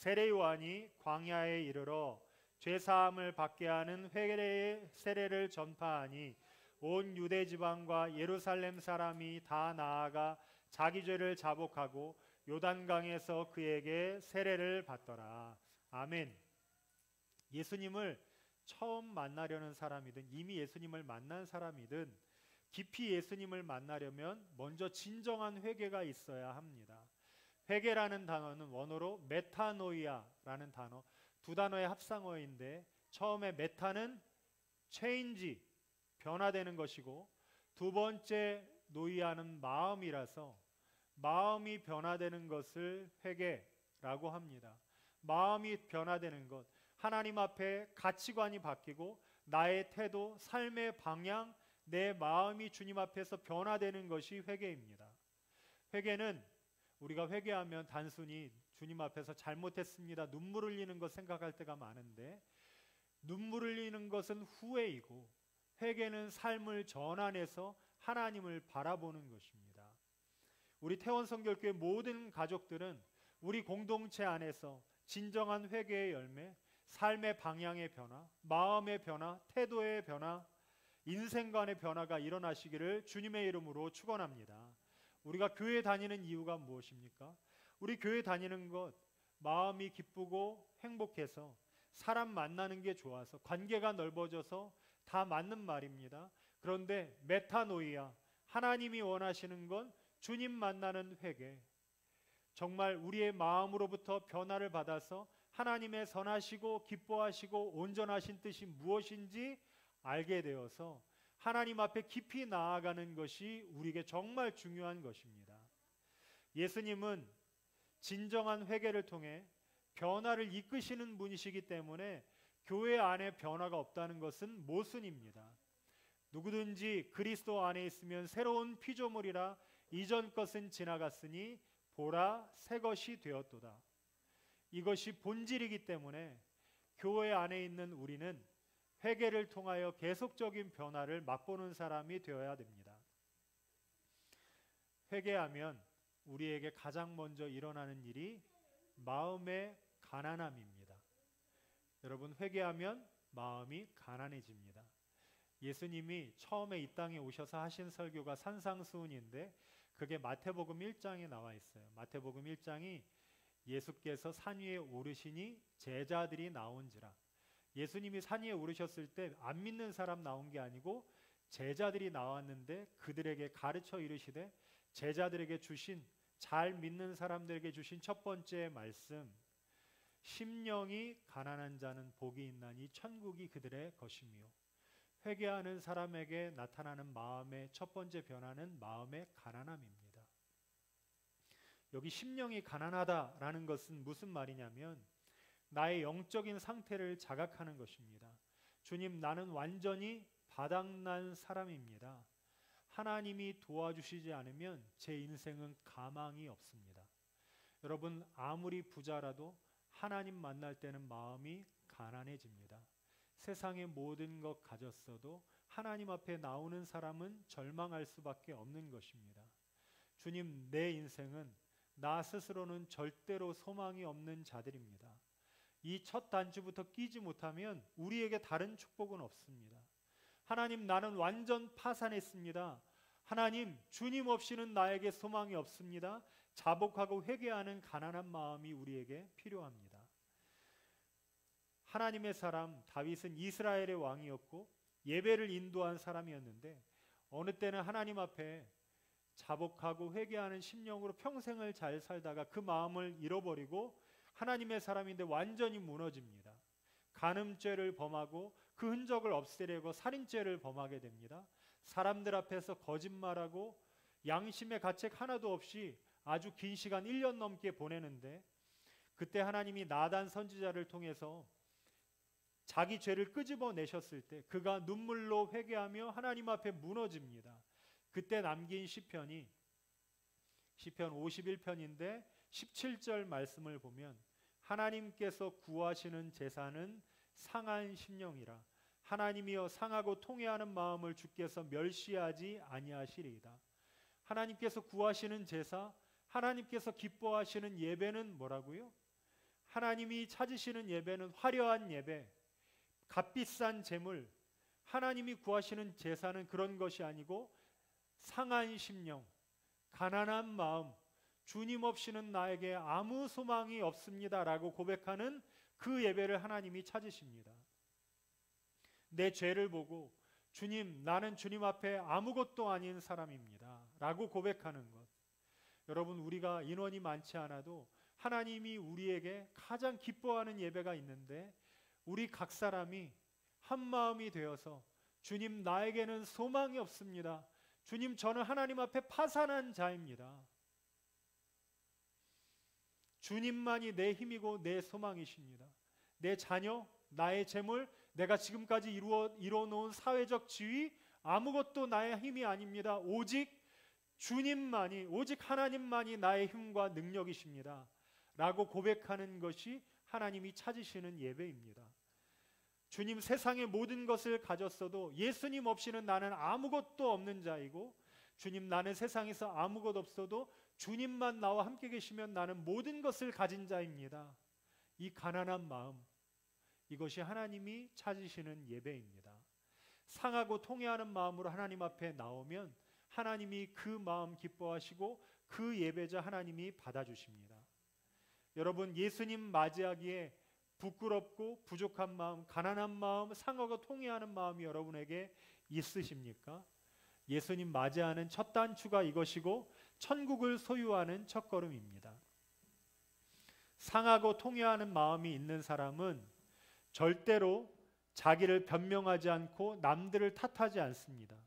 세례 요한이 광야에 이르러 죄 사함을 받게 하는 회개의 세례를 전파하니 온 유대 지방과 예루살렘 사람이 다 나아가 자기 죄를 자복하고 요단강에서 그에게 세례를 받더라. 아멘. 예수님을 처음 만나려는 사람이든 이미 예수님을 만난 사람이든 깊이 예수님을 만나려면 먼저 진정한 회개가 있어야 합니다. 회개라는 단어는 원어로 메타노이아라는 단어, 두 단어의 합성어인데 처음에 메타는 체인지, 변화되는 것이고 두 번째 노이아는 마음이라서 마음이 변화되는 것을 회개라고 합니다. 마음이 변화되는 것, 하나님 앞에 가치관이 바뀌고 나의 태도, 삶의 방향, 내 마음이 주님 앞에서 변화되는 것이 회개입니다. 회개는 우리가 회개하면 단순히 주님 앞에서 잘못했습니다, 눈물 흘리는 것 생각할 때가 많은데 눈물 흘리는 것은 후회이고 회개는 삶을 전환해서 하나님을 바라보는 것입니다. 우리 태원성결교회 모든 가족들은 우리 공동체 안에서 진정한 회개의 열매, 삶의 방향의 변화, 마음의 변화, 태도의 변화, 인생관의 변화가 일어나시기를 주님의 이름으로 축원합니다. 우리가 교회 다니는 이유가 무엇입니까? 우리 교회 다니는 것, 마음이 기쁘고 행복해서 사람 만나는 게 좋아서 관계가 넓어져서 다 맞는 말입니다. 그런데 메타노이아, 하나님이 원하시는 건 주님 만나는 회개, 정말 우리의 마음으로부터 변화를 받아서 하나님의 선하시고 기뻐하시고 온전하신 뜻이 무엇인지 알게 되어서 하나님 앞에 깊이 나아가는 것이 우리에게 정말 중요한 것입니다. 예수님은 진정한 회개를 통해 변화를 이끄시는 분이시기 때문에 교회 안에 변화가 없다는 것은 모순입니다. 누구든지 그리스도 안에 있으면 새로운 피조물이라 이전 것은 지나갔으니 보라 새 것이 되었도다. 이것이 본질이기 때문에 교회 안에 있는 우리는 회개를 통하여 계속적인 변화를 맛보는 사람이 되어야 됩니다. 회개하면 우리에게 가장 먼저 일어나는 일이 마음의 가난함입니다. 여러분, 회개하면 마음이 가난해집니다. 예수님이 처음에 이 땅에 오셔서 하신 설교가 산상수훈인데 그게 마태복음 1장에 나와 있어요. 마태복음 1장이 예수께서 산 위에 오르시니 제자들이 나온지라. 예수님이 산 위에 오르셨을 때 안 믿는 사람 나온 게 아니고 제자들이 나왔는데 그들에게 가르쳐 이르시되 제자들에게 주신, 잘 믿는 사람들에게 주신 첫 번째 말씀, 심령이 가난한 자는 복이 있나니 천국이 그들의 것이며, 회개하는 사람에게 나타나는 마음의 첫 번째 변화는 마음의 가난함입니다. 여기 심령이 가난하다라는 것은 무슨 말이냐면 나의 영적인 상태를 자각하는 것입니다. 주님, 나는 완전히 바닥난 사람입니다. 하나님이 도와주시지 않으면 제 인생은 가망이 없습니다. 여러분, 아무리 부자라도 하나님 만날 때는 마음이 가난해집니다. 세상의 모든 것 가졌어도 하나님 앞에 나오는 사람은 절망할 수밖에 없는 것입니다. 주님, 내 인생은 나 스스로는 절대로 소망이 없는 자들입니다. 이 첫 단추부터 끼지 못하면 우리에게 다른 축복은 없습니다. 하나님, 나는 완전 파산했습니다. 하나님, 주님 없이는 나에게 소망이 없습니다. 자복하고 회개하는 가난한 마음이 우리에게 필요합니다. 하나님의 사람 다윗은 이스라엘의 왕이었고 예배를 인도한 사람이었는데 어느 때는 하나님 앞에 자복하고 회개하는 심령으로 평생을 잘 살다가 그 마음을 잃어버리고 하나님의 사람인데 완전히 무너집니다. 간음죄를 범하고 그 흔적을 없애려고 살인죄를 범하게 됩니다. 사람들 앞에서 거짓말하고 양심의 가책 하나도 없이 아주 긴 시간 1년 넘게 보내는데 그때 하나님이 나단 선지자를 통해서 자기 죄를 끄집어내셨을 때 그가 눈물로 회개하며 하나님 앞에 무너집니다. 그때 남긴 시편이 시편 51편인데 17절 말씀을 보면 하나님께서 구하시는 제사는 상한 심령이라 하나님이여 상하고 통회하는 마음을 주께서 멸시하지 아니하시리이다. 하나님께서 구하시는 제사, 하나님께서 기뻐하시는 예배는 뭐라고요? 하나님이 찾으시는 예배는 화려한 예배, 값비싼 제물, 하나님이 구하시는 제사는 그런 것이 아니고 상한 심령, 가난한 마음, 주님 없이는 나에게 아무 소망이 없습니다라고 고백하는 그 예배를 하나님이 찾으십니다. 내 죄를 보고 주님, 나는 주님 앞에 아무것도 아닌 사람입니다 라고 고백하는 것. 여러분, 우리가 인원이 많지 않아도 하나님이 우리에게 가장 기뻐하는 예배가 있는데, 우리 각 사람이 한 마음이 되어서 주님, 나에게는 소망이 없습니다. 주님, 저는 하나님 앞에 파산한 자입니다. 주님만이 내 힘이고 내 소망이십니다. 내 자녀, 나의 재물, 내가 지금까지 이루어놓은 사회적 지위, 아무것도 나의 힘이 아닙니다. 오직 주님만이, 오직 하나님만이 나의 힘과 능력이십니다 라고 고백하는 것이 하나님이 찾으시는 예배입니다. 주님, 세상의 모든 것을 가졌어도 예수님 없이는 나는 아무것도 없는 자이고, 주님, 나는 세상에서 아무것 없어도 주님만 나와 함께 계시면 나는 모든 것을 가진 자입니다. 이 가난한 마음, 이것이 하나님이 찾으시는 예배입니다. 상하고 통회하는 마음으로 하나님 앞에 나오면 하나님이 그 마음 기뻐하시고 그 예배자 하나님이 받아주십니다. 여러분, 예수님 맞이하기에 부끄럽고 부족한 마음, 가난한 마음, 상하고 통회하는 마음이 여러분에게 있으십니까? 예수님 맞이하는 첫 단추가 이것이고 천국을 소유하는 첫걸음입니다. 상하고 통회하는 마음이 있는 사람은 절대로 자기를 변명하지 않고 남들을 탓하지 않습니다.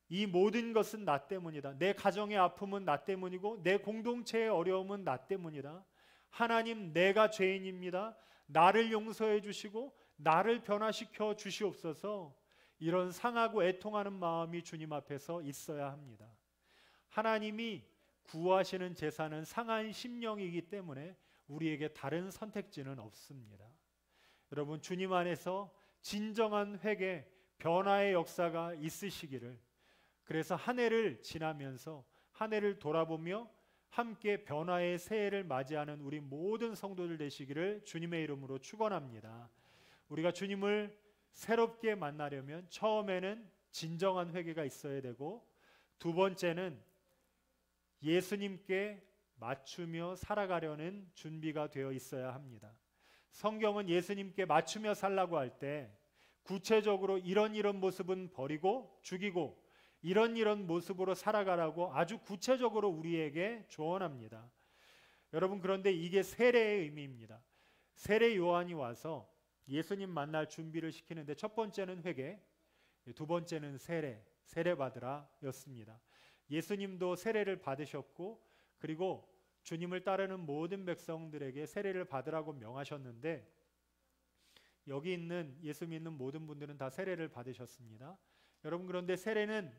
이 모든 것은 나 때문이다. 내 가정의 아픔은 나 때문이고 내 공동체의 어려움은 나 때문이다. 하나님, 내가 죄인입니다. 나를 용서해 주시고 나를 변화시켜 주시옵소서. 이런 상하고 애통하는 마음이 주님 앞에서 있어야 합니다. 하나님이 구하시는 제사는 상한 심령이기 때문에 우리에게 다른 선택지는 없습니다. 여러분, 주님 안에서 진정한 회개, 변화의 역사가 있으시기를, 그래서 한 해를 지나면서 한 해를 돌아보며 함께 변화의 새해를 맞이하는 우리 모든 성도들 되시기를 주님의 이름으로 축원합니다. 우리가 주님을 새롭게 만나려면 처음에는 진정한 회개가 있어야 되고, 두 번째는 예수님께 맞추며 살아가려는 준비가 되어 있어야 합니다. 성경은 예수님께 맞추며 살라고 할 때 구체적으로 이런 모습은 버리고 죽이고 이런 모습으로 살아가라고 아주 구체적으로 우리에게 조언합니다. 여러분, 그런데 이게 세례의 의미입니다. 세례 요한이 와서 예수님 만날 준비를 시키는데 첫 번째는 회개, 두 번째는 세례 받으라 였습니다. 예수님도 세례를 받으셨고, 그리고 주님을 따르는 모든 백성들에게 세례를 받으라고 명하셨는데, 여기 있는 예수 믿는 모든 분들은 다 세례를 받으셨습니다. 여러분, 그런데 세례는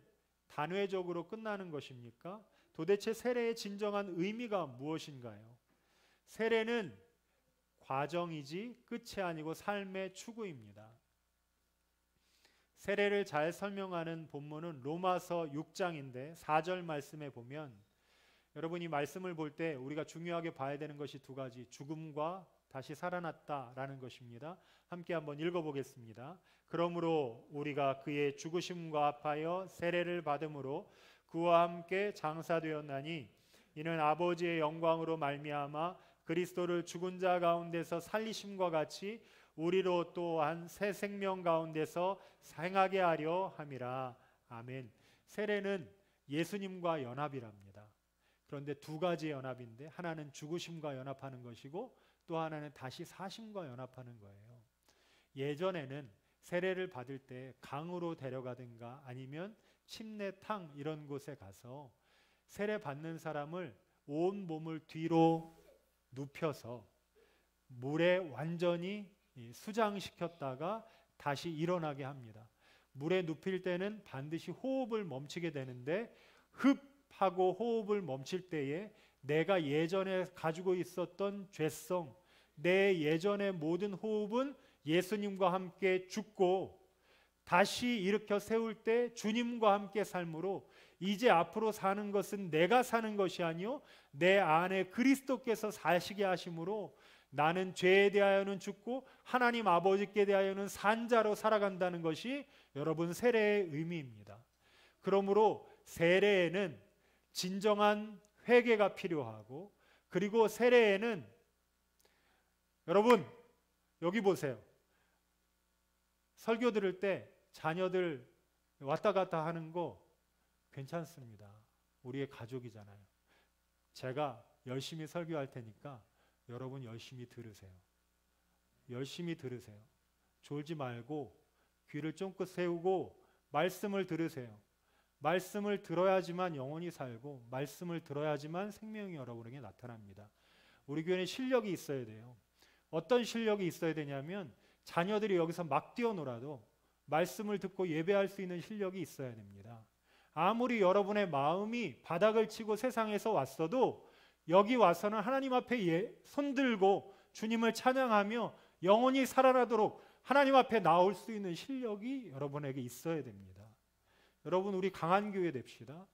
단회적으로 끝나는 것입니까? 도대체 세례의 진정한 의미가 무엇인가요? 세례는 과정이지 끝이 아니고 삶의 추구입니다. 세례를 잘 설명하는 본문은 로마서 6장인데 4절 말씀에 보면, 여러분이 말씀을 볼 때 우리가 중요하게 봐야 되는 것이 두 가지, 죽음과 다시 살아났다라는 것입니다. 함께 한번 읽어보겠습니다. 그러므로 우리가 그의 죽으심과 합하여 세례를 받음으로 그와 함께 장사되었나니, 이는 아버지의 영광으로 말미암아 그리스도를 죽은 자 가운데서 살리심과 같이 우리로 또한 새 생명 가운데서 생하게 하려 함이라. 아멘. 세례는 예수님과 연합이랍니다. 그런데 두 가지 연합인데, 하나는 죽으심과 연합하는 것이고 또 하나는 다시 사심과 연합하는 거예요. 예전에는 세례를 받을 때 강으로 데려가든가 아니면 침례탕 이런 곳에 가서 세례 받는 사람을 온 몸을 뒤로 눕혀서 물에 완전히 수장시켰다가 다시 일어나게 합니다. 물에 눕힐 때는 반드시 호흡을 멈추게 되는데, 흡하고 호흡을 멈출 때에 내가 예전에 가지고 있었던 죄성, 내 예전의 모든 호흡은 예수님과 함께 죽고 다시 일으켜 세울 때 주님과 함께 삶으로, 이제 앞으로 사는 것은 내가 사는 것이 아니요 내 안에 그리스도께서 사시게 하심으로 나는 죄에 대하여는 죽고 하나님 아버지께 대하여는 산 자로 살아간다는 것이 여러분 세례의 의미입니다. 그러므로 세례에는 진정한 회개가 필요하고, 그리고 세례에는 여러분 여기 보세요. 설교 들을 때 자녀들 왔다 갔다 하는 거 괜찮습니다. 우리의 가족이잖아요. 제가 열심히 설교할 테니까 여러분 열심히 들으세요. 열심히 들으세요. 졸지 말고 귀를 쫑긋 세우고 말씀을 들으세요. 말씀을 들어야지만 영혼이 살고, 말씀을 들어야지만 생명이 여러분에게 나타납니다. 우리 교회는 실력이 있어야 돼요. 어떤 실력이 있어야 되냐면, 자녀들이 여기서 막 뛰어놀아도 말씀을 듣고 예배할 수 있는 실력이 있어야 됩니다. 아무리 여러분의 마음이 바닥을 치고 세상에서 왔어도 여기 와서는 하나님 앞에 손들고 주님을 찬양하며 영원히 살아나도록 하나님 앞에 나올 수 있는 실력이 여러분에게 있어야 됩니다. 여러분, 우리 강한 교회 됩시다.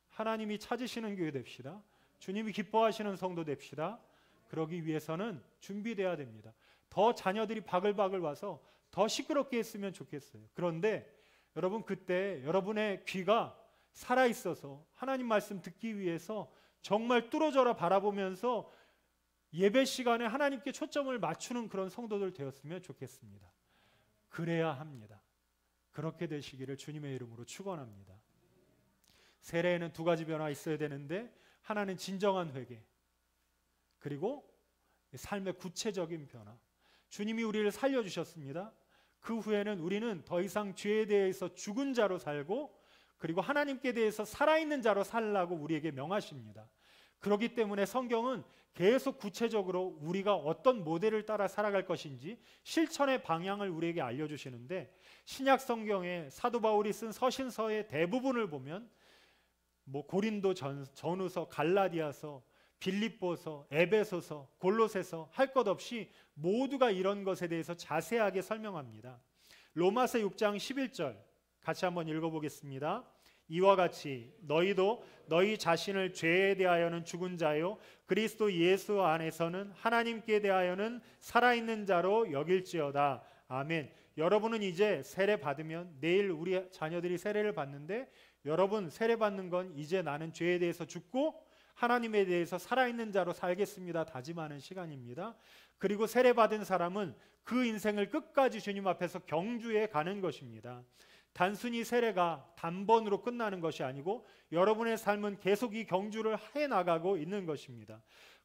하나님이 찾으시는 교회 됩시다. 주님이 기뻐하시는 성도 됩시다. 그러기 위해서는 준비돼야 됩니다. 더 자녀들이 바글바글 와서 더 시끄럽게 했으면 좋겠어요. 그런데 여러분, 그때 여러분의 귀가 살아있어서 하나님 말씀 듣기 위해서 정말 뚫어져라 바라보면서 예배 시간에 하나님께 초점을 맞추는 그런 성도들 되었으면 좋겠습니다. 그래야 합니다. 그렇게 되시기를 주님의 이름으로 축원합니다. 세례에는 두 가지 변화 있어야 되는데, 하나는 진정한 회개, 그리고 삶의 구체적인 변화. 주님이 우리를 살려주셨습니다. 그 후에는 우리는 더 이상 죄에 대해서 죽은 자로 살고, 그리고 하나님께 대해서 살아있는 자로 살라고 우리에게 명하십니다. 그렇기 때문에 성경은 계속 구체적으로 우리가 어떤 모델을 따라 살아갈 것인지 실천의 방향을 우리에게 알려주시는데, 신약 성경에 사도 바울이 쓴 서신서의 대부분을 보면 고린도 전후서, 갈라디아서, 빌립보서, 에베소서, 골로새서 할 것 없이 모두가 이런 것에 대해서 자세하게 설명합니다. 로마서 6장 11절 같이 한번 읽어보겠습니다. 이와 같이 너희도 너희 자신을 죄에 대하여는 죽은 자요 그리스도 예수 안에서는 하나님께 대하여는 살아있는 자로 여길지어다. 아멘. 여러분은 이제 세례 받으면, 내일 우리 자녀들이 세례를 받는데, 여러분 세례 받는 건 이제 나는 죄에 대해서 죽고 하나님에 대해서 살아있는 자로 살겠습니다 다짐하는 시간입니다. 그리고 세례 받은 사람은 그 인생을 끝까지 주님 앞에서 경주해 가는 것입니다. 단순히 세례가 단번으로 끝나는 것이 아니고 여러분의 삶은 계속 이 경주를 해나가고 있는 것입니다.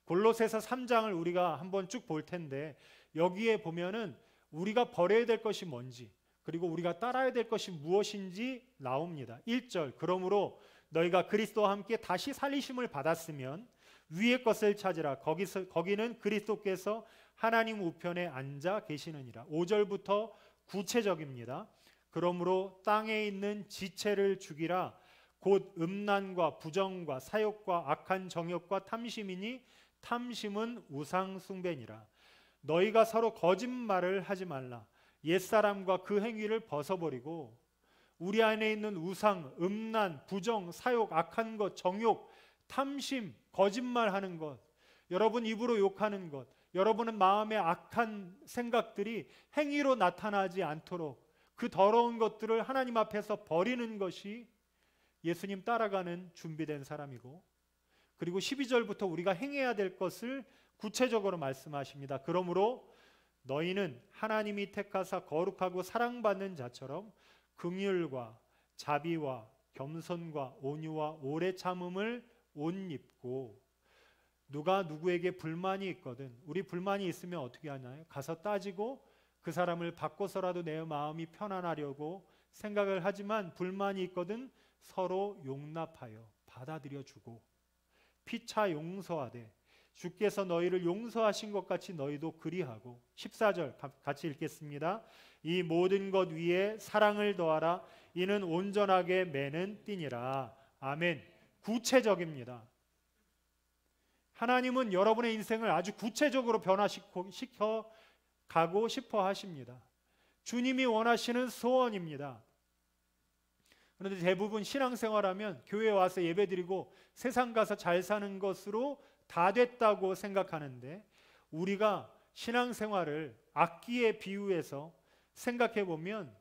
골로새서 3장을 우리가 한번 쭉 볼 텐데, 여기에 보면은 우리가 버려야 될 것이 뭔지, 그리고 우리가 따라야 될 것이 무엇인지 나옵니다. 1절, 그러므로 너희가 그리스도와 함께 다시 살리심을 받았으면 위의 것을 찾으라. 거기는 그리스도께서 하나님 우편에 앉아 계시느니라. 5절부터 구체적입니다. 그러므로 땅에 있는 지체를 죽이라. 곧 음란과 부정과 사욕과 악한 정욕과 탐심이니 탐심은 우상 숭배니라. 너희가 서로 거짓말을 하지 말라. 옛사람과 그 행위를 벗어버리고 우리 안에 있는 우상, 음란, 부정, 사욕, 악한 것, 정욕, 탐심, 거짓말하는 것, 여러분 입으로 욕하는 것, 여러분의 마음의 악한 생각들이 행위로 나타나지 않도록 그 더러운 것들을 하나님 앞에서 버리는 것이 예수님 따라가는 준비된 사람이고, 그리고 12절부터 우리가 행해야 될 것을 구체적으로 말씀하십니다. 그러므로 너희는 하나님이 택하사 거룩하고 사랑받는 자처럼 긍휼과 자비와 겸손과 온유와 오래 참음을 옷 입고, 누가 누구에게 불만이 있거든, 우리 불만이 있으면 어떻게 하나요? 가서 따지고 그 사람을 바꿔서라도 내 마음이 편안하려고 생각을 하지만, 불만이 있거든 서로 용납하여 받아들여주고 피차 용서하되 주께서 너희를 용서하신 것 같이 너희도 그리하고. 14절 같이 읽겠습니다. 이 모든 것 위에 사랑을 더하라. 이는 온전하게 매는 띠니라. 아멘. 구체적입니다. 하나님은 여러분의 인생을 아주 구체적으로 변화시켜 가고 싶어 하십니다. 주님이 원하시는 소원입니다. 그런데 대부분 신앙생활하면 교회 와서 예배드리고 세상 가서 잘 사는 것으로 다 됐다고 생각하는데, 우리가 신앙생활을 악기에 비유해서 생각해 보면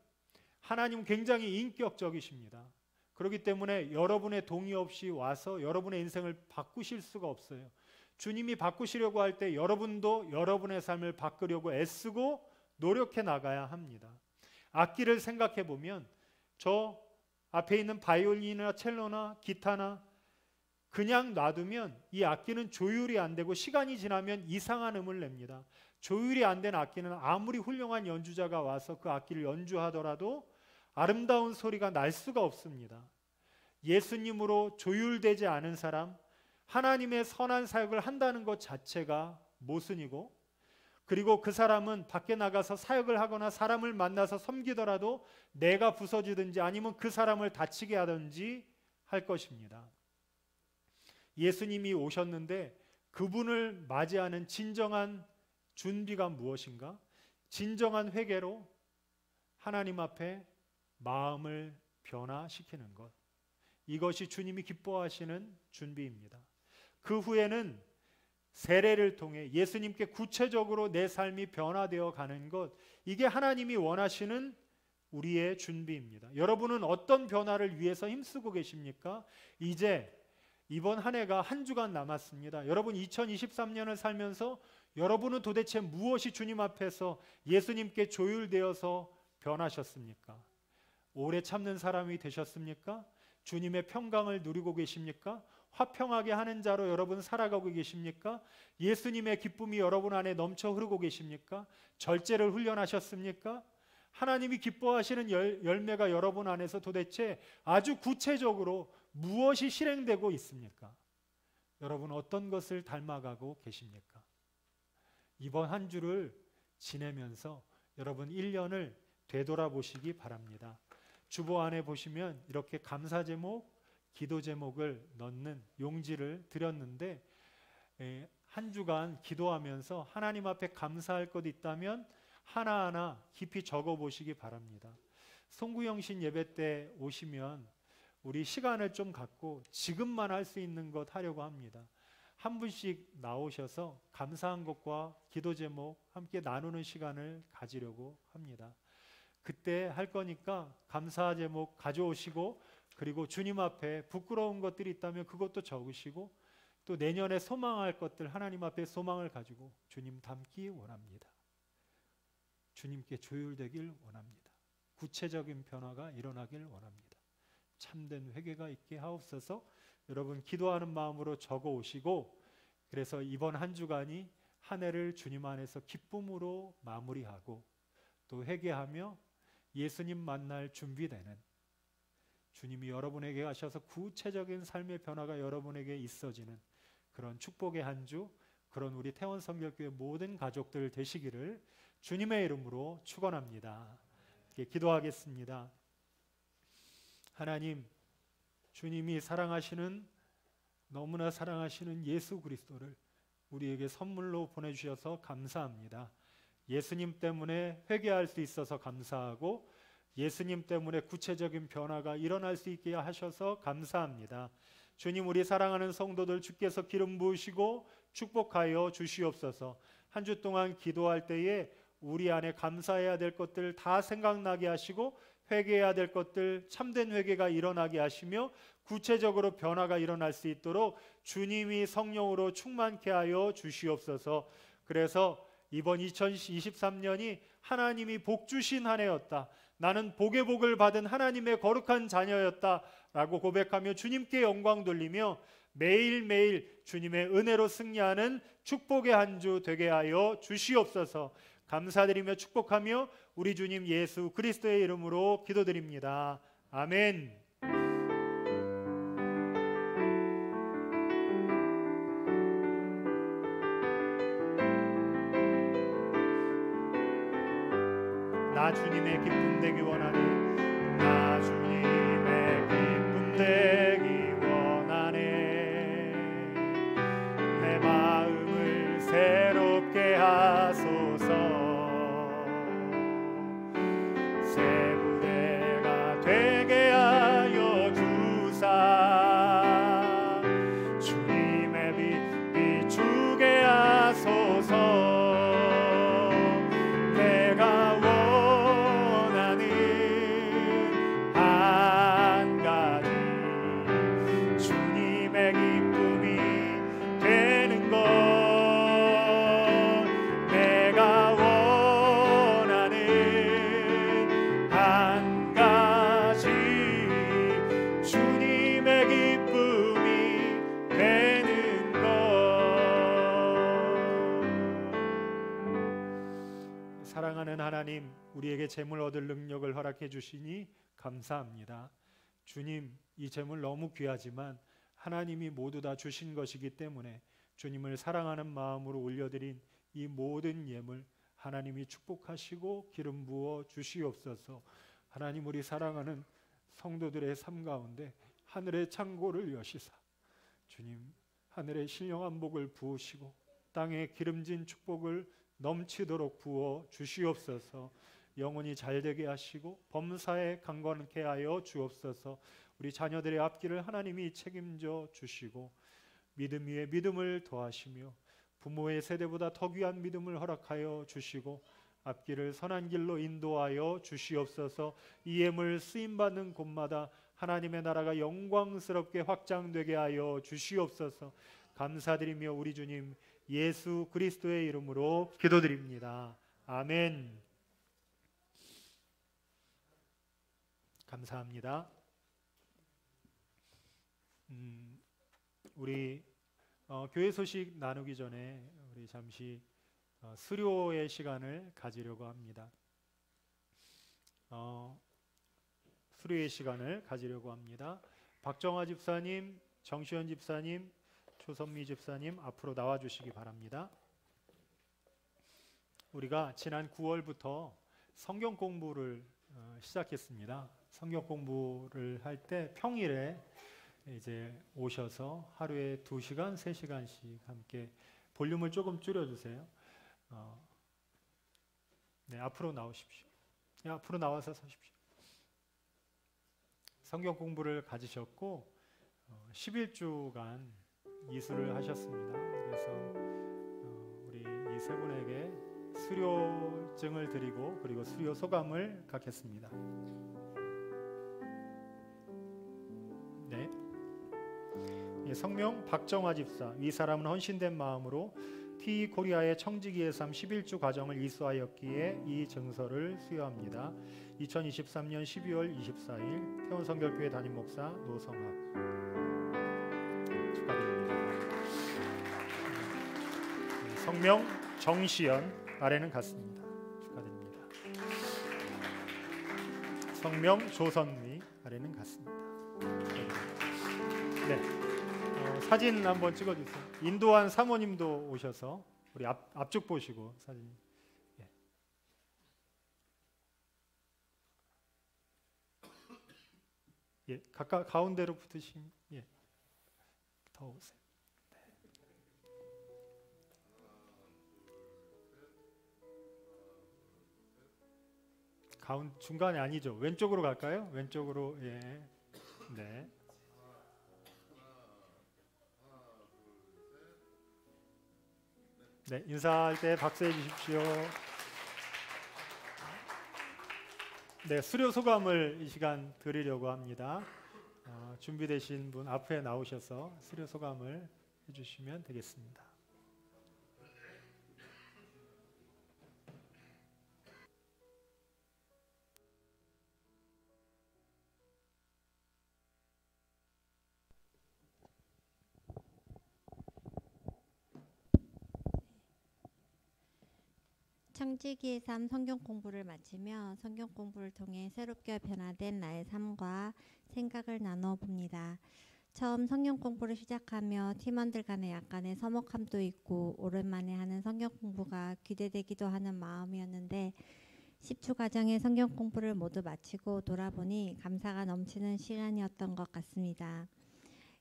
하나님 굉장히 인격적이십니다. 그렇기 때문에 여러분의 동의 없이 와서 여러분의 인생을 바꾸실 수가 없어요. 주님이 바꾸시려고 할 때 여러분도 여러분의 삶을 바꾸려고 애쓰고 노력해 나가야 합니다. 악기를 생각해 보면 저 앞에 있는 바이올린이나 첼로나 기타나 그냥 놔두면 이 악기는 조율이 안 되고 시간이 지나면 이상한 음을 냅니다. 조율이 안 된 악기는 아무리 훌륭한 연주자가 와서 그 악기를 연주하더라도 아름다운 소리가 날 수가 없습니다. 예수님으로 조율되지 않은 사람, 하나님의 선한 사역을 한다는 것 자체가 모순이고, 그리고 그 사람은 밖에 나가서 사역을 하거나 사람을 만나서 섬기더라도 내가 부서지든지 아니면 그 사람을 다치게 하든지 할 것입니다. 예수님이 오셨는데 그분을 맞이하는 진정한 준비가 무엇인가? 진정한 회개로 하나님 앞에 마음을 변화시키는 것, 이것이 주님이 기뻐하시는 준비입니다. 그 후에는 세례를 통해 예수님께 구체적으로 내 삶이 변화되어 가는 것, 이게 하나님이 원하시는 우리의 준비입니다. 여러분은 어떤 변화를 위해서 힘쓰고 계십니까? 이제 이번 한 해가 한 주간 남았습니다. 여러분 2023년을 살면서 여러분은 도대체 무엇이 주님 앞에서 예수님께 조율되어서 변하셨습니까? 오래 참는 사람이 되셨습니까? 주님의 평강을 누리고 계십니까? 화평하게 하는 자로 여러분 살아가고 계십니까? 예수님의 기쁨이 여러분 안에 넘쳐 흐르고 계십니까? 절제를 훈련하셨습니까? 하나님이 기뻐하시는 열매가 여러분 안에서 도대체 아주 구체적으로 무엇이 실행되고 있습니까? 여러분 어떤 것을 닮아가고 계십니까? 이번 한 주를 지내면서 여러분 1년을 되돌아보시기 바랍니다. 주보 안에 보시면 이렇게 감사 제목, 기도 제목을 넣는 용지를 드렸는데, 한 주간 기도하면서 하나님 앞에 감사할 것 있다면 하나하나 깊이 적어 보시기 바랍니다. 송구영신 예배 때 오시면 우리 시간을 좀 갖고 지금만 할 수 있는 것 하려고 합니다. 한 분씩 나오셔서 감사한 것과 기도 제목 함께 나누는 시간을 가지려고 합니다. 그때 할 거니까 감사 제목 가져오시고, 그리고 주님 앞에 부끄러운 것들이 있다면 그것도 적으시고, 또 내년에 소망할 것들 하나님 앞에 소망을 가지고 주님 닮기 원합니다. 주님께 조율되길 원합니다. 구체적인 변화가 일어나길 원합니다. 참된 회개가 있게 하옵소서. 여러분 기도하는 마음으로 적어 오시고, 그래서 이번 한 주간이 한 해를 주님 안에서 기쁨으로 마무리하고 또 회개하며 예수님 만날 준비되는, 주님이 여러분에게 하셔서 구체적인 삶의 변화가 여러분에게 있어지는 그런 축복의 한 주, 그런 우리 태원 성결교회 모든 가족들 되시기를 주님의 이름으로 축원합니다. 기도하겠습니다. 하나님, 주님이 사랑하시는, 너무나 사랑하시는 예수 그리스도를 우리에게 선물로 보내주셔서 감사합니다. 예수님 때문에 회개할 수 있어서 감사하고, 예수님 때문에 구체적인 변화가 일어날 수 있게 하셔서 감사합니다. 주님, 우리 사랑하는 성도들 주께서 기름 부으시고 축복하여 주시옵소서. 한 주 동안 기도할 때에 우리 안에 감사해야 될 것들 다 생각나게 하시고, 회개해야 될 것들 참된 회개가 일어나게 하시며 구체적으로 변화가 일어날 수 있도록 주님이 성령으로 충만케 하여 주시옵소서. 그래서 이번 2023년이 하나님이 복 주신 한 해였다, 나는 복의 복을 받은 하나님의 거룩한 자녀였다 라고 고백하며 주님께 영광 돌리며 매일매일 주님의 은혜로 승리하는 축복의 한 주 되게 하여 주시옵소서. 감사드리며 축복하며 우리 주님 예수 그리스도의 이름으로 기도드립니다. 아멘. 나 주님의 기쁨 되기 원하네. 나 주님의 기쁨 되기 원하네. 내 마음을 새롭게 하소서. 새 무대가 되게 하여 주사. 주님의 빛 비추게 하소서. 사랑하는 하나님, 우리에게 재물 얻을 능력을 허락해 주시니 감사합니다. 주님, 이 재물 너무 귀하지만 하나님이 모두 다 주신 것이기 때문에 주님을 사랑하는 마음으로 올려드린 이 모든 예물 하나님이 축복하시고 기름 부어 주시옵소서. 하나님, 우리 사랑하는 성도들의 삶 가운데 하늘의 창고를 여시사 주님, 하늘의 신령한 복을 부으시고 땅에 기름진 축복을 넘치도록 부어 주시옵소서. 영혼이 잘되게 하시고 범사에 강건케 하여 주옵소서. 우리 자녀들의 앞길을 하나님이 책임져 주시고 믿음 위에 믿음을 더하시며 부모의 세대보다 더 귀한 믿음을 허락하여 주시고 앞길을 선한 길로 인도하여 주시옵소서. 이 예물 쓰임받는 곳마다 하나님의 나라가 영광스럽게 확장되게 하여 주시옵소서. 감사드리며 우리 주님 예수 그리스도의 이름으로 기도드립니다. 아멘. 감사합니다. 우리 교회 소식 나누기 전에 우리 잠시 수료의 시간을 가지려고 합니다. 수료의 시간을 가지려고 합니다. 박정화 집사님, 정시현 집사님, 조선미 집사님 앞으로 나와주시기 바랍니다. 우리가 지난 9월부터 성경 공부를 시작했습니다. 성경 공부를 할 때 평일에 이제 오셔서 하루에 2시간, 3시간씩 함께 볼륨을 조금 줄여주세요. 네, 앞으로 나오십시오. 네, 앞으로 나와서 서십시오. 성경 공부를 가지셨고 11주간 이수를 하셨습니다. 그래서 우리 이 세 분에게 수료증을 드리고 그리고 수료 소감을 갖겠습니다. 네. 성명 박정화 집사, 이 사람은 헌신된 마음으로 TE 코리아의 청지기의 삶 11주 과정을 이수하였기에 이 증서를 수여합니다. 2023년 12월 24일 태원성결교회 담임 목사 노성학. 축하드립니다. 성명 정시연, 아래는 같습니다. 축하드립니다. 성명 조선미, 아래는 같습니다. 네. 사진 한번 찍어주세요. 인도한 사모님도 오셔서 우리 앞쪽 보시고 사진. 예. 예, 가운데로 붙으시면 예, 더 오세요. 네. 중간에 아니죠. 왼쪽으로 갈까요? 왼쪽으로. 예. 네. 네, 인사할 때 박수해 주십시오. 네, 수료 소감을 이 시간 드리려고 합니다. 준비되신 분 앞에 나오셔서 수료 소감을 해주시면 되겠습니다. 청지기의 삶 성경 공부를 마치며 성경 공부를 통해 새롭게 변화된 나의 삶과 생각을 나누어 봅니다. 처음 성경 공부를 시작하며 팀원들 간에 약간의 서먹함도 있고 오랜만에 하는 성경 공부가 기대되기도 하는 마음이었는데 10주 과정의 성경 공부를 모두 마치고 돌아보니 감사가 넘치는 시간이었던 것 같습니다.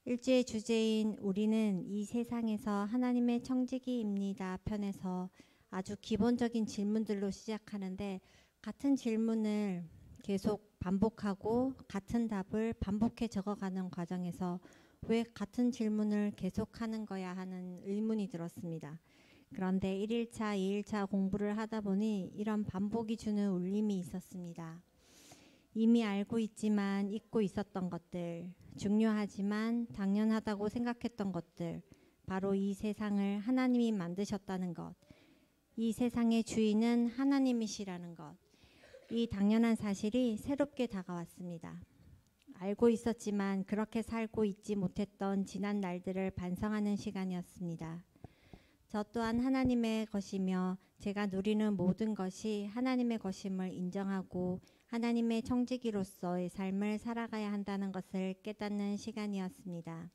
일주의 주제인 우리는 이 세상에서 하나님의 청지기입니다 편에서 아주 기본적인 질문들로 시작하는데 같은 질문을 계속 반복하고 같은 답을 반복해 적어가는 과정에서 왜 같은 질문을 계속하는 거야 하는 의문이 들었습니다. 그런데 1일차, 2일차 공부를 하다 보니 이런 반복이 주는 울림이 있었습니다. 이미 알고 있지만 잊고 있었던 것들, 중요하지만 당연하다고 생각했던 것들, 바로 이 세상을 하나님이 만드셨다는 것, 이 세상의 주인은 하나님이시라는 것, 이 당연한 사실이 새롭게 다가왔습니다. 알고 있었지만 그렇게 살고 있지 못했던 지난 날들을 반성하는 시간이었습니다. 저 또한 하나님의 것이며 제가 누리는 모든 것이 하나님의 것임을 인정하고 하나님의 청지기로서의 삶을 살아가야 한다는 것을 깨닫는 시간이었습니다.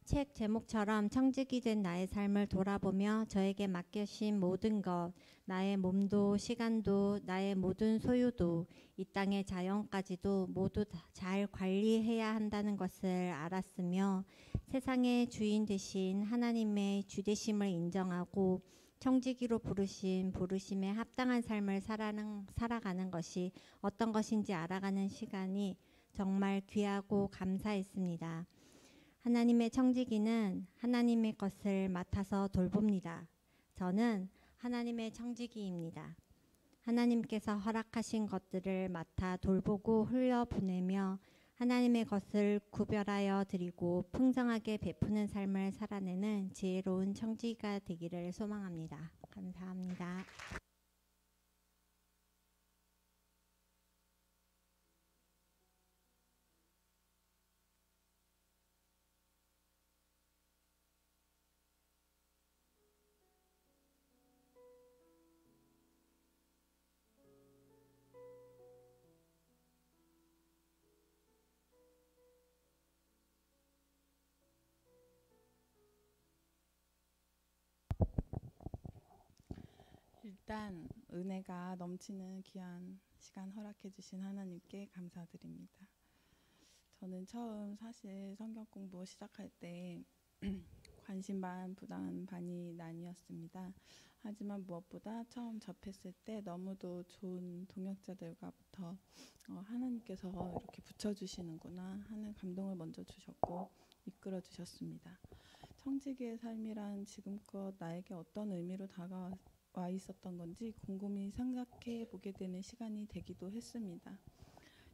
책 제목처럼 청지기 된 나의 삶을 돌아보며 저에게 맡겨진 모든 것, 나의 몸도 시간도 나의 모든 소유도 이 땅의 자연까지도 모두 잘 관리해야 한다는 것을 알았으며 세상의 주인 되신 하나님의 주되심을 인정하고 청지기로 부르신 부르심에 합당한 삶을 살아가는 것이 어떤 것인지 알아가는 시간이 정말 귀하고 감사했습니다. 하나님의 청지기는 하나님의 것을 맡아서 돌봅니다. 저는 하나님의 청지기입니다. 하나님께서 허락하신 것들을 맡아 돌보고 흘려보내며 하나님의 것을 구별하여 드리고 풍성하게 베푸는 삶을 살아내는 지혜로운 청지기가 되기를 소망합니다. 감사합니다. 일단 은혜가 넘치는 귀한 시간 허락해 주신 하나님께 감사드립니다. 저는 처음 사실 성경 공부 시작할 때 관심 반 부담 반이 나뉘었습니다. 하지만 무엇보다 처음 접했을 때 너무도 좋은 동역자들과부터 하나님께서 이렇게 붙여주시는구나 하는 감동을 먼저 주셨고 이끌어 주셨습니다. 청지기의 삶이란 지금껏 나에게 어떤 의미로 다가와 있었던 건지 곰곰이 생각해 보게 되는 시간이 되기도 했습니다.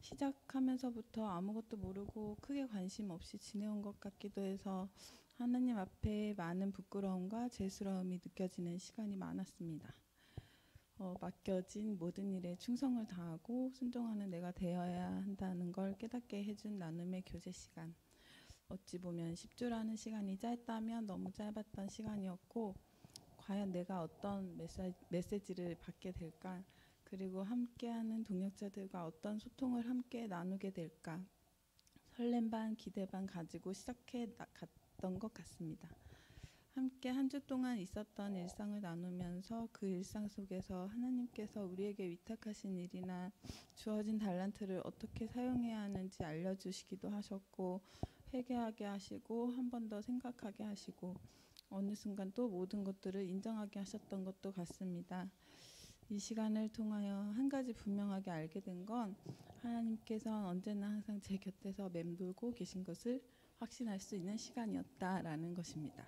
시작하면서부터 아무것도 모르고 크게 관심 없이 지내온 것 같기도 해서 하나님 앞에 많은 부끄러움과 죄스러움이 느껴지는 시간이 많았습니다. 맡겨진 모든 일에 충성을 다하고 순종하는 내가 되어야 한다는 걸 깨닫게 해준 나눔의 교제 시간. 어찌 보면 10주라는 시간이 짧다면 너무 짧았던 시간이었고 과연 내가 어떤 메시지를 받게 될까? 그리고 함께하는 동역자들과 어떤 소통을 함께 나누게 될까? 설렘 반 기대 반 가지고 시작해 갔던 것 같습니다. 함께 한 주 동안 있었던 일상을 나누면서 그 일상 속에서 하나님께서 우리에게 위탁하신 일이나 주어진 달란트를 어떻게 사용해야 하는지 알려주시기도 하셨고 회개하게 하시고 한 번 더 생각하게 하시고 어느 순간 또 모든 것들을 인정하게 하셨던 것도 같습니다. 이 시간을 통하여 한 가지 분명하게 알게 된 건 하나님께서는 언제나 항상 제 곁에서 맴돌고 계신 것을 확신할 수 있는 시간이었다라는 것입니다.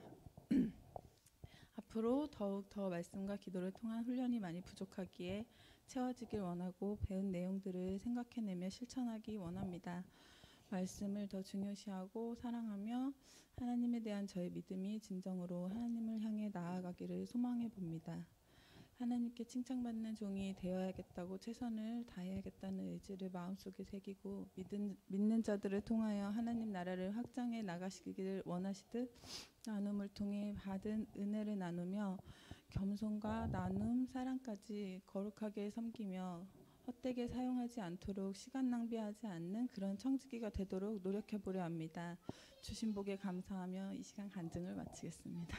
앞으로 더욱 더 말씀과 기도를 통한 훈련이 많이 부족하기에 채워지길 원하고 배운 내용들을 생각해내며 실천하기 원합니다. 말씀을 더 중요시하고 사랑하며 하나님에 대한 저의 믿음이 진정으로 하나님을 향해 나아가기를 소망해 봅니다. 하나님께 칭찬받는 종이 되어야겠다고 최선을 다해야겠다는 의지를 마음속에 새기고 믿는 자들을 통하여 하나님 나라를 확장해 나가시기를 원하시듯 나눔을 통해 받은 은혜를 나누며 겸손과 나눔, 사랑까지 거룩하게 섬기며 헛되게 사용하지 않도록 시간 낭비하지 않는 그런 청지기가 되도록 노력해보려 합니다. 주신 복에 감사하며 이 시간 간증을 마치겠습니다.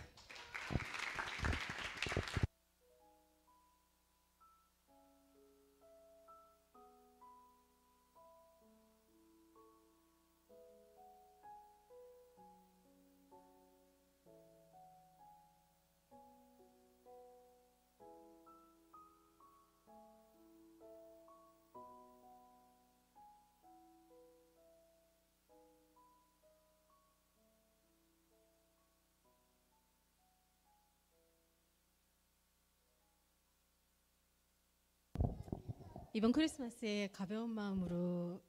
이번 크리스마스에 가벼운 마음으로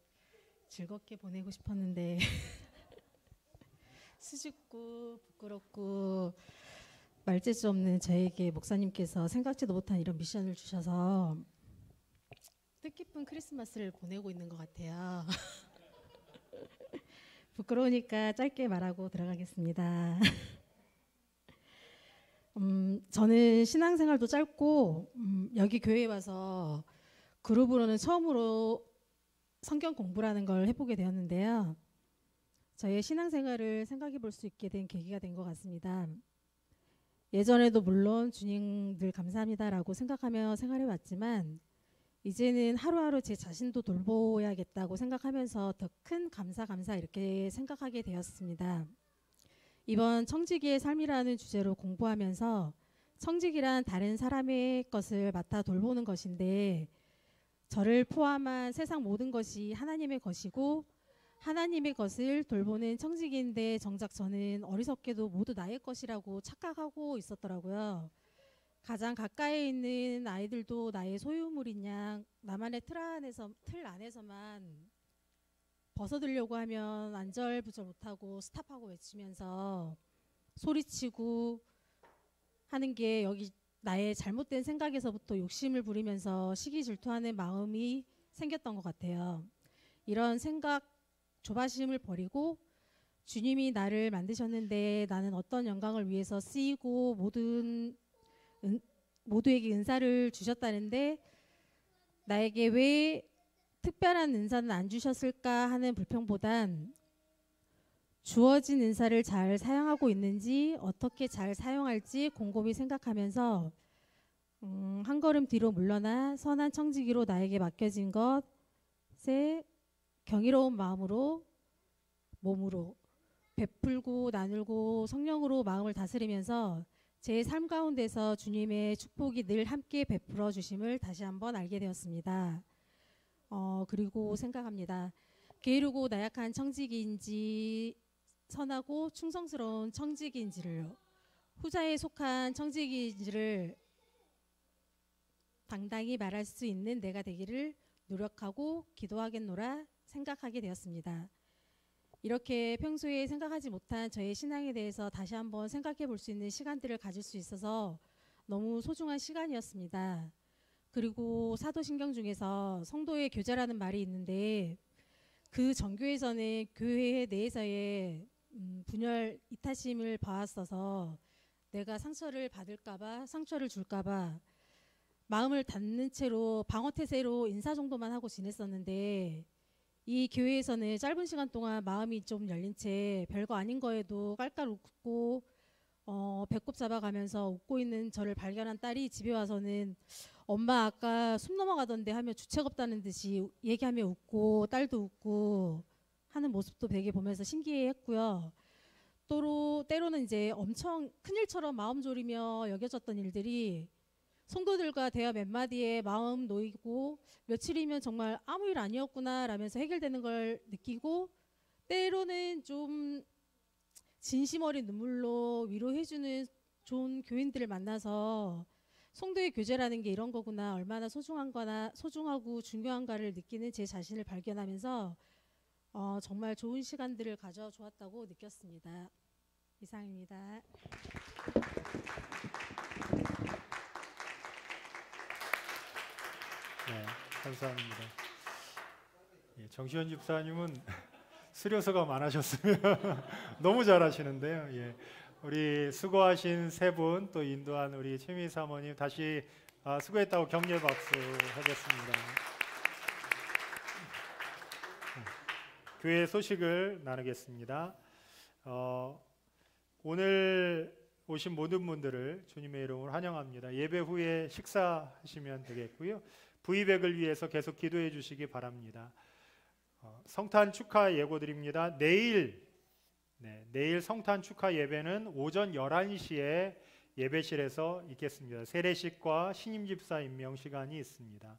즐겁게 보내고 싶었는데 수줍고 부끄럽고 말재주 수 없는 저에게 목사님께서 생각지도 못한 이런 미션을 주셔서 뜻깊은 크리스마스를 보내고 있는 것 같아요. 부끄러우니까 짧게 말하고 들어가겠습니다. 저는 신앙생활도 짧고 여기 교회에 와서 그룹으로는 처음으로 성경 공부라는 걸 해보게 되었는데요. 저의 신앙생활을 생각해 볼 수 있게 된 계기가 된 것 같습니다. 예전에도 물론 주님 늘 감사합니다라고 생각하며 생활해 왔지만 이제는 하루하루 제 자신도 돌보아야겠다고 생각하면서 더 큰 감사 이렇게 생각하게 되었습니다. 이번 청지기의 삶이라는 주제로 공부하면서 청지기란 다른 사람의 것을 맡아 돌보는 것인데 저를 포함한 세상 모든 것이 하나님의 것이고 하나님의 것을 돌보는 청지기인데 정작 저는 어리석게도 모두 나의 것이라고 착각하고 있었더라고요. 가장 가까이 있는 아이들도 나의 소유물인 양 나만의 틀 안에서만 벗어들려고 하면 안절부절 못하고 스탑하고 외치면서 소리치고 하는 게 여기 나의 잘못된 생각에서부터 욕심을 부리면서 시기 질투하는 마음이 생겼던 것 같아요. 이런 생각 조바심을 버리고 주님이 나를 만드셨는데 나는 어떤 영광을 위해서 쓰이고 모두에게 은사를 주셨다는데 나에게 왜 특별한 은사는 안 주셨을까 하는 불평보단 주어진 은사를 잘 사용하고 있는지 어떻게 잘 사용할지 곰곰이 생각하면서 한 걸음 뒤로 물러나 선한 청지기로 나에게 맡겨진 것에 경이로운 마음으로 몸으로 베풀고 나누고 성령으로 마음을 다스리면서 제 삶 가운데서 주님의 축복이 늘 함께 베풀어 주심을 다시 한번 알게 되었습니다. 그리고 생각합니다. 게으르고 나약한 청지기인지 선하고 충성스러운 청지기인지를 후자에 속한 청지기인지를 당당히 말할 수 있는 내가 되기를 노력하고 기도하겠노라 생각하게 되었습니다. 이렇게 평소에 생각하지 못한 저의 신앙에 대해서 다시 한번 생각해 볼 수 있는 시간들을 가질 수 있어서 너무 소중한 시간이었습니다. 그리고 사도신경 중에서 성도의 교제라는 말이 있는데 그 전교에서는 교회 내에서의 분열 이타심을 봐왔어서 내가 상처를 받을까봐 상처를 줄까봐 마음을 닫는 채로 방어태세로 인사 정도만 하고 지냈었는데 이 교회에서는 짧은 시간 동안 마음이 좀 열린 채 별거 아닌 거에도 깔깔 웃고 배꼽 잡아가면서 웃고 있는 저를 발견한 딸이 집에 와서는 엄마 아까 숨 넘어가던데 하며 주책 없다는 듯이 얘기하며 웃고 딸도 웃고 하는 모습도 되게 보면서 신기해했고요. 때로는 이제 엄청 큰일처럼 마음 졸이며 여겨졌던 일들이 성도들과 대화 몇 마디에 마음 놓이고 며칠이면 정말 아무 일 아니었구나 라면서 해결되는 걸 느끼고 때로는 좀 진심 어린 눈물로 위로해주는 좋은 교인들을 만나서 성도의 교제라는 게 이런 거구나 얼마나 소중하고 중요한가를 느끼는 제 자신을 발견하면서 정말 좋은 시간들을 가져주었다고 느꼈습니다. 이상입니다. 네, 감사합니다. 예, 정시현 집사님은 수료서가 많으셨으면 너무 잘하시는데요. 예, 우리 수고하신 세 분 또 인도한 우리 최미 사모님 다시 수고했다고 격려 박수 하겠습니다. 교회 소식을 나누겠습니다. 오늘 오신 모든 분들을 주님의 이름으로 환영합니다. 예배 후에 식사하시면 되겠고요. V백을 위해서 계속 기도해 주시기 바랍니다. 성탄 축하 예고드립니다. 내일 성탄 축하 예배는 오전 11시에 예배실에서 있겠습니다. 세례식과 신임 집사 임명 시간이 있습니다.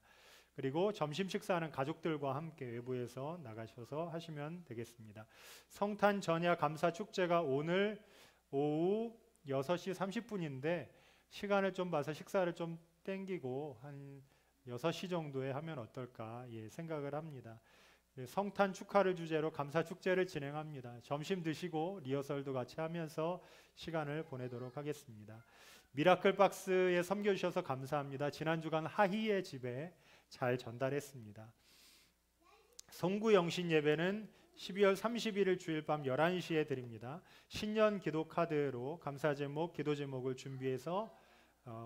그리고 점심 식사는 가족들과 함께 외부에서 나가셔서 하시면 되겠습니다. 성탄 전야 감사 축제가 오늘 오후 6시 30분인데 시간을 좀 봐서 식사를 좀 땡기고 한 6시 정도에 하면 어떨까 생각을 합니다. 성탄 축하를 주제로 감사 축제를 진행합니다. 점심 드시고 리허설도 같이 하면서 시간을 보내도록 하겠습니다. 미라클 박스에 섬겨주셔서 감사합니다. 지난 주간 하희의 집에 잘 전달했습니다. 송구 영신 예배는 12월 31일 주일 밤 11시에 드립니다. 신년 기도 카드로 감사 제목, 기도 제목을 준비해서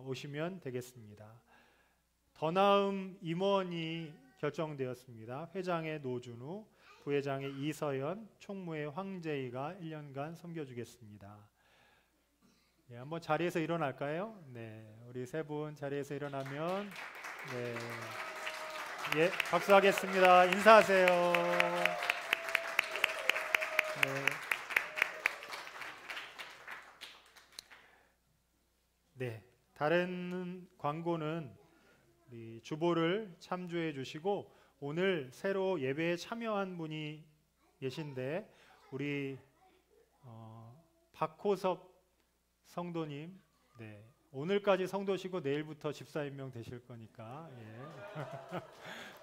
오시면 되겠습니다. 더 나은 임원이 결정되었습니다. 회장의 노준우, 부회장의 이서연, 총무의 황재희가 1년간 섬겨주겠습니다. 네, 한번 자리에서 일어날까요? 네, 우리 세 분 자리에서 일어나면 네, 예, 박수하겠습니다. 인사하세요. 네, 다른 광고는 우리 주보를 참조해 주시고 오늘 새로 예배에 참여한 분이 계신데 우리 박호섭 성도님, 네, 오늘까지 성도시고 내일부터 집사임명 되실 거니까 예.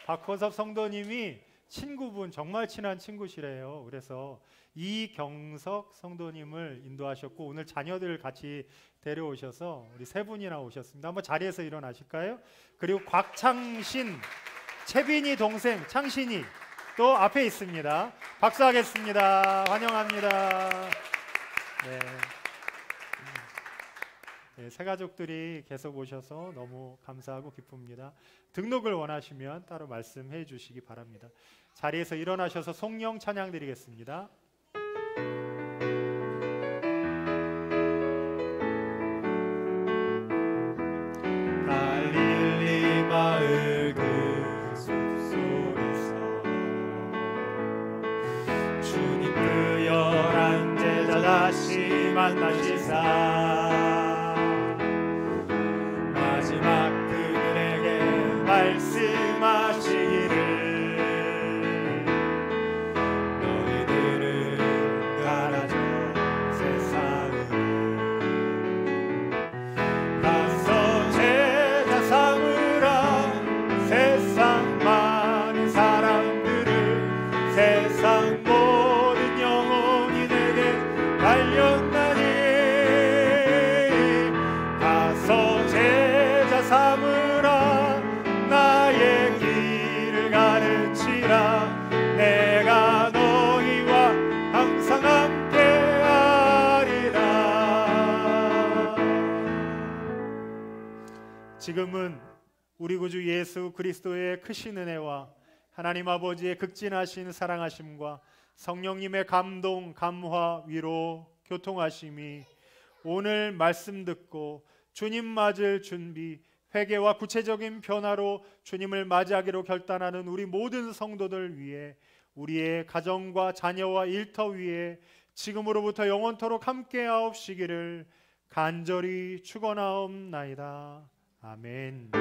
박호섭 성도님이 친구분, 정말 친한 친구시래요. 그래서 이경석 성도님을 인도하셨고 오늘 자녀들 같이 데려오셔서 우리 세 분이나 오셨습니다. 한번 자리에서 일어나실까요? 그리고 곽창신, 채빈이 동생 창신이 또 앞에 있습니다. 박수하겠습니다. 환영합니다. 네. 네, 새 가족들이 계속 오셔서 너무 감사하고 기쁩니다. 등록을 원하시면 따로 말씀해 주시기 바랍니다. 자리에서 일어나셔서 송영 찬양 드리겠습니다. 갈릴리 마을 그 숲속에서 주님 그 열한 제자 다시 만나시사 마지막 그들에게 말씀하시기를 너희들은 가라져 세상으로 가서 제자 삼으라 세상 많은 사람들을 세상 모든 영혼이 내게 달렸나니 가서 제자 삼으라 나의 길을 가르치라 내가 너희와 항상 함께하리라. 지금은 우리 구주 예수 그리스도의 크신 은혜와 하나님 아버지의 극진하신 사랑하심과 성령님의 감동, 감화, 위로, 교통하심이 오늘 말씀 듣고 주님 맞을 준비, 회개와 구체적인 변화로 주님을 맞이하기로 결단하는 우리 모든 성도들 위해 우리의 가정과 자녀와 일터 위에 지금으로부터 영원토록 함께하옵시기를 간절히 축원하옵나이다. 아멘.